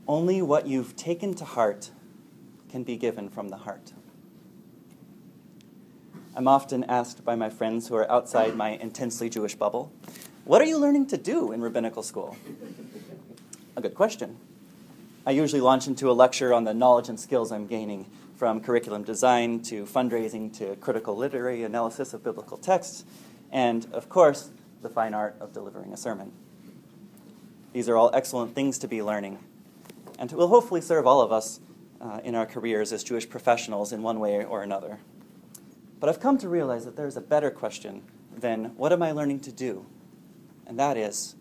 Only what you've taken to heart can be given from the heart. I'm often asked by my friends who are outside my intensely Jewish bubble, what are you learning to do in rabbinical school? A good question. I usually launch into a lecture on the knowledge and skills I'm gaining, from curriculum design to fundraising to critical literary analysis of biblical texts, and, of course, the fine art of delivering a sermon. These are all excellent things to be learning, and will hopefully serve all of us in our careers as Jewish professionals in one way or another. But I've come to realize that there's a better question than, what am I learning to do? And that is,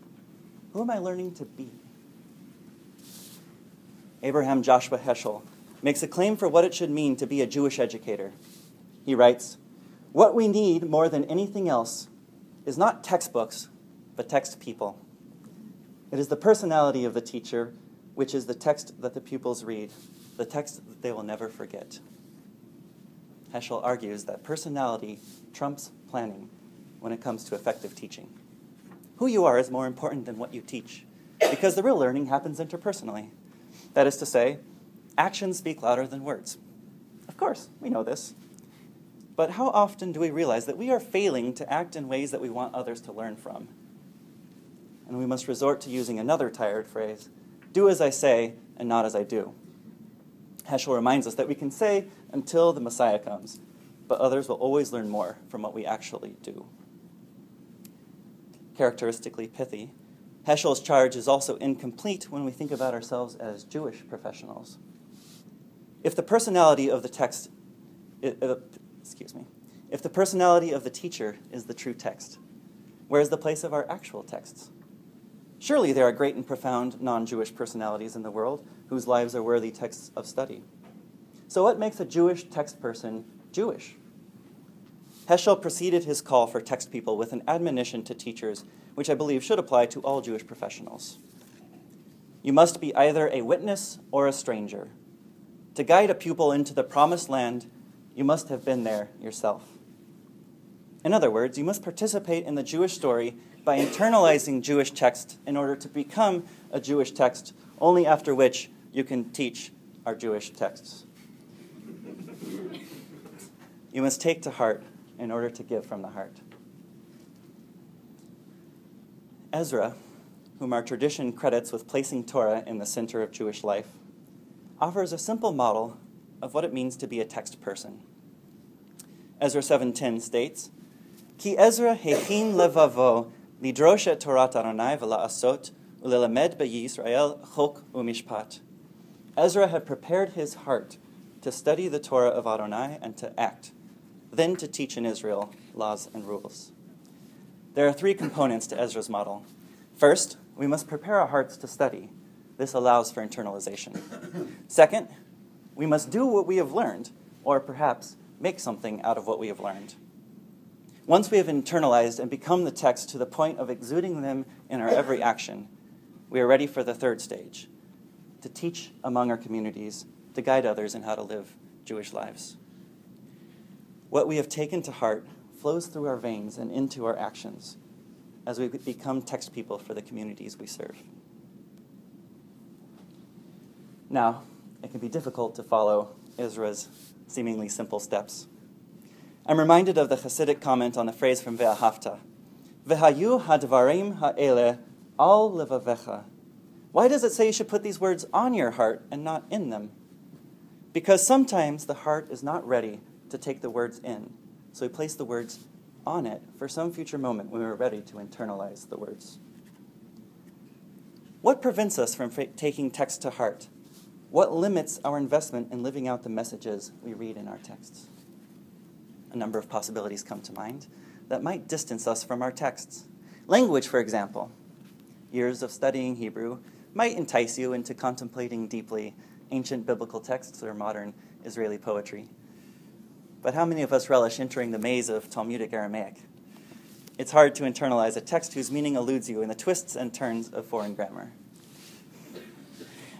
who am I learning to be? Abraham Joshua Heschel makes a claim for what it should mean to be a Jewish educator. He writes, "What we need more than anything else is not textbooks, but text people. It is the personality of the teacher, which is the text that the pupils read, the text that they will never forget." Heschel argues that personality trumps planning when it comes to effective teaching. Who you are is more important than what you teach, because the real learning happens interpersonally. That is to say, actions speak louder than words. Of course, we know this. But how often do we realize that we are failing to act in ways that we want others to learn from? And we must resort to using another tired phrase, do as I say and not as I do. Heschel reminds us that we can say until the Messiah comes, but others will always learn more from what we actually do. Characteristically pithy, Heschel's charge is also incomplete when we think about ourselves as Jewish professionals. If the personality of the text, if the personality of the teacher is the true text, where is the place of our actual texts? Surely there are great and profound non-Jewish personalities in the world whose lives are worthy texts of study. So what makes a Jewish text person Jewish? Heschel preceded his call for text people with an admonition to teachers, which I believe should apply to all Jewish professionals. You must be either a witness or a stranger. To guide a pupil into the promised land, you must have been there yourself. In other words, you must participate in the Jewish story by internalizing Jewish text in order to become a Jewish text, only after which you can teach our Jewish texts. You must take to heart in order to give from the heart. Ezra, whom our tradition credits with placing Torah in the center of Jewish life, offers a simple model of what it means to be a text person. Ezra 7:10 states, "Ki Ezra hechin levavo lidrosh et Torat Adonai v'la'asot u'lelamed b'Yisrael chok u'mishpat." Ezra had prepared his heart to study the Torah of Adonai and to act, then to teach in Israel laws and rules. There are three components to Ezra's model. First, we must prepare our hearts to study. This allows for internalization. Second, we must do what we have learned, or perhaps make something out of what we have learned. Once we have internalized and become the text to the point of exuding them in our every action, we are ready for the third stage, to teach among our communities, to guide others in how to live Jewish lives. What we have taken to heart flows through our veins and into our actions as we become text people for the communities we serve. Now, it can be difficult to follow Ezra's seemingly simple steps. I'm reminded of the Hasidic comment on the phrase from Ve'ahavta, Ve'hayu hadvarim ha'ele al levavecha. Why does it say you should put these words on your heart and not in them? Because sometimes the heart is not ready to take the words in, so we place the words on it for some future moment when we're ready to internalize the words. What prevents us from taking text to heart? What limits our investment in living out the messages we read in our texts? A number of possibilities come to mind that might distance us from our texts. Language, for example. Years of studying Hebrew might entice you into contemplating deeply ancient biblical texts or modern Israeli poetry. But how many of us relish entering the maze of Talmudic Aramaic? It's hard to internalize a text whose meaning eludes you in the twists and turns of foreign grammar.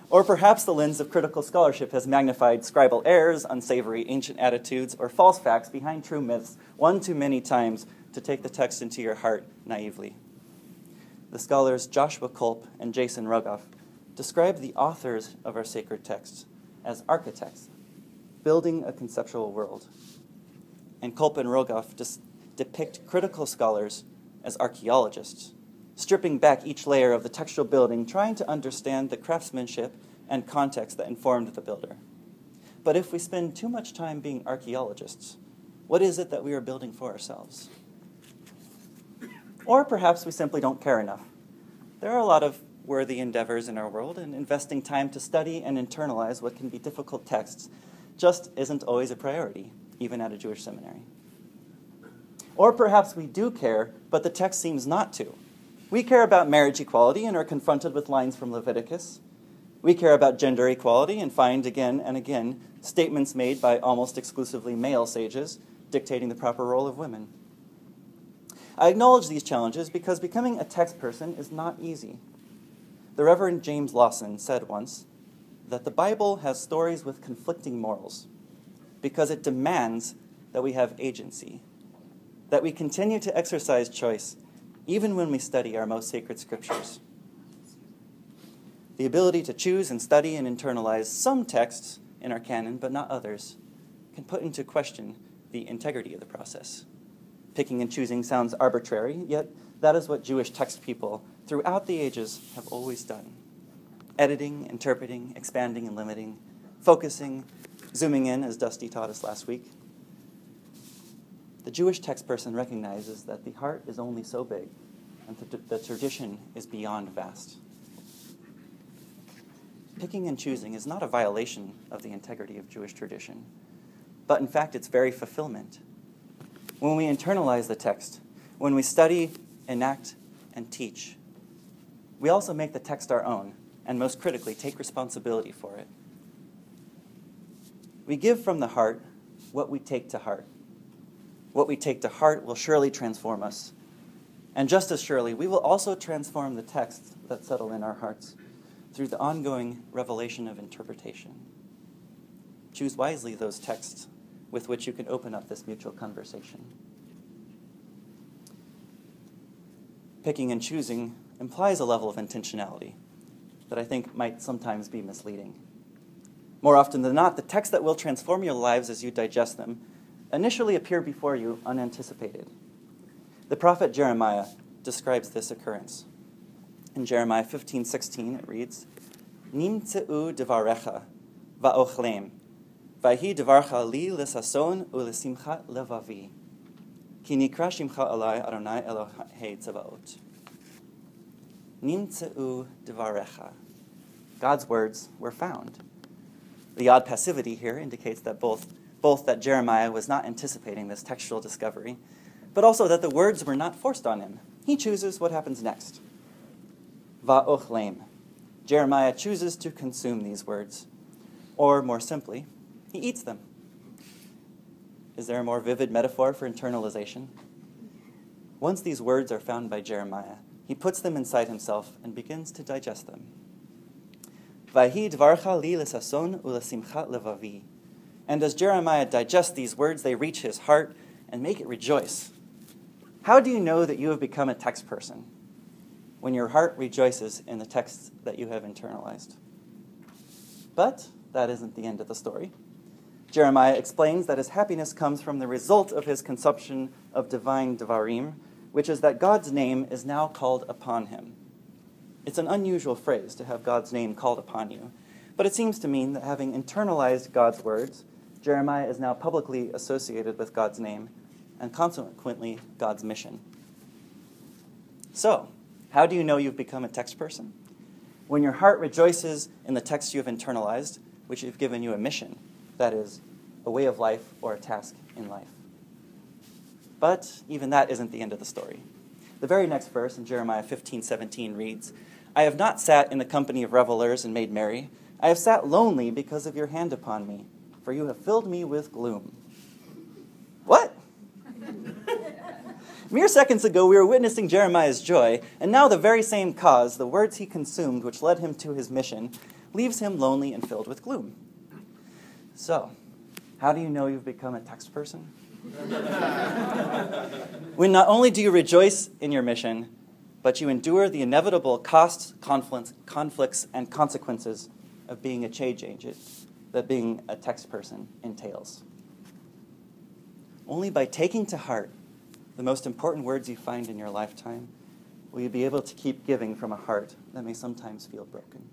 Or perhaps the lens of critical scholarship has magnified scribal errors, unsavory ancient attitudes, or false facts behind true myths one too many times to take the text into your heart naively. The scholars Joshua Kolp and Jason Rogoff describe the authors of our sacred texts as architects, building a conceptual world. And Kulp and Rogoff depict critical scholars as archaeologists, stripping back each layer of the textual building, trying to understand the craftsmanship and context that informed the builder. But if we spend too much time being archaeologists, what is it that we are building for ourselves? Or perhaps we simply don't care enough. There are a lot of worthy endeavors in our world, and investing time to study and internalize what can be difficult texts just isn't always a priority, even at a Jewish seminary. Or perhaps we do care, but the text seems not to. We care about marriage equality and are confronted with lines from Leviticus. We care about gender equality and find again and again statements made by almost exclusively male sages dictating the proper role of women. I acknowledge these challenges because becoming a text person is not easy. The Reverend James Lawson said once that the Bible has stories with conflicting morals because it demands that we have agency, that we continue to exercise choice even when we study our most sacred scriptures. The ability to choose and study and internalize some texts in our canon, but not others, can put into question the integrity of the process. Picking and choosing sounds arbitrary, yet that is what Jewish text people throughout the ages have always done. Editing, interpreting, expanding and limiting, focusing, zooming in, as Dusty taught us last week. The Jewish text person recognizes that the heart is only so big, and the tradition is beyond vast. Picking and choosing is not a violation of the integrity of Jewish tradition, but in fact its very fulfillment. When we internalize the text, when we study, enact, and teach, we also make the text our own, and most critically, take responsibility for it. We give from the heart what we take to heart. What we take to heart will surely transform us. And just as surely, we will also transform the texts that settle in our hearts through the ongoing revelation of interpretation. Choose wisely those texts with which you can open up this mutual conversation. Picking and choosing implies a level of intentionality that I think might sometimes be misleading. More often than not, the texts that will transform your lives as you digest them initially appear before you unanticipated. The prophet Jeremiah describes this occurrence. In Jeremiah 15:16, it reads, Nimtzeu devarecha va'ochlem, v'hi devarcha li l'sason u'lesimcha levavi, ki nikra shimcha alai Adonai Elohei Tzevaot. Nimtzeu devarecha. God's words were found. The odd passivity here indicates that both that Jeremiah was not anticipating this textual discovery, but also that the words were not forced on him. He chooses what happens next. Va'ochlem. Jeremiah chooses to consume these words, or more simply, he eats them. Is there a more vivid metaphor for internalization? Once these words are found by Jeremiah, he puts them inside himself and begins to digest them. V'hi dvarcha li l'sason u'lesimcha levavi. And as Jeremiah digests these words, they reach his heart and make it rejoice. How do you know that you have become a text person? When your heart rejoices in the texts that you have internalized. But that isn't the end of the story. Jeremiah explains that his happiness comes from the result of his consumption of divine devarim, which is that God's name is now called upon him. It's an unusual phrase to have God's name called upon you, but it seems to mean that having internalized God's words, Jeremiah is now publicly associated with God's name, and consequently, God's mission. So, how do you know you've become a text person? When your heart rejoices in the text you have internalized, which have given you a mission, that is, a way of life or a task in life. But even that isn't the end of the story. The very next verse in Jeremiah 15:17 reads, I have not sat in the company of revelers and made merry. I have sat lonely because of your hand upon me, for you have filled me with gloom. What? Mere seconds ago, we were witnessing Jeremiah's joy, and now the very same cause, the words he consumed, which led him to his mission, leaves him lonely and filled with gloom. So, how do you know you've become a text person? When not only do you rejoice in your mission, but you endure the inevitable costs, conflicts, and consequences of being a change agent that being a text person entails. Only by taking to heart the most important words you find in your lifetime will you be able to keep giving from a heart that may sometimes feel broken.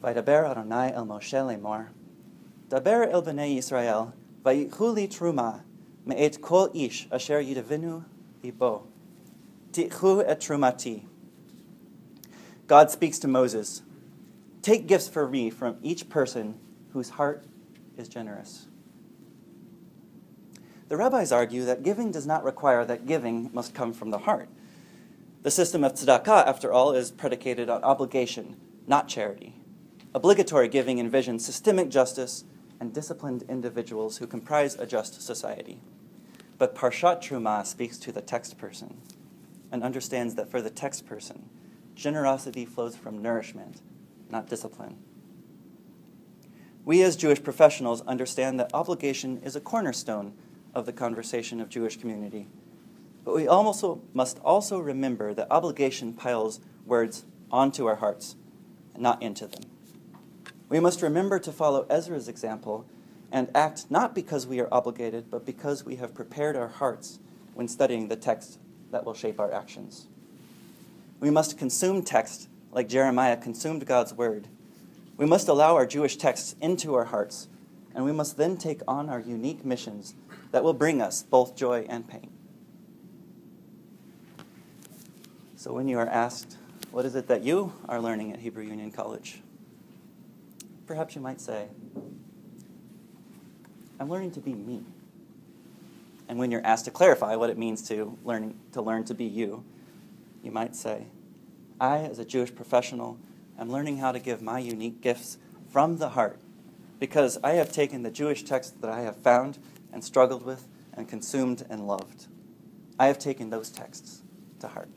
Vaydaber Adonai el Moshe lemor, Daber el bnei Yisrael, vayikhu li truma, me'et kol ish asher yidavinu libo, tikhu et trumati. God speaks to Moses, take gifts for me from each person whose heart is generous. The rabbis argue that giving does not require that giving must come from the heart. The system of tzedakah, after all, is predicated on obligation, not charity. Obligatory giving envisions systemic justice and disciplined individuals who comprise a just society. But Parshat Truma speaks to the text person and understands that for the text person, generosity flows from nourishment, not discipline. We as Jewish professionals understand that obligation is a cornerstone of the conversation of Jewish community. But we must also remember that obligation piles words onto our hearts, not into them. We must remember to follow Ezra's example and act not because we are obligated, but because we have prepared our hearts when studying the text that will shape our actions. We must consume text like Jeremiah consumed God's word. We must allow our Jewish texts into our hearts, and we must then take on our unique missions that will bring us both joy and pain. So when you are asked, what is it that you are learning at Hebrew Union College? Perhaps you might say, I'm learning to be me. And when you're asked to clarify what it means to learn to be you, you might say, I, as a Jewish professional, am learning how to give my unique gifts from the heart because I have taken the Jewish text that I have found and struggled with and consumed and loved. I have taken those texts to heart.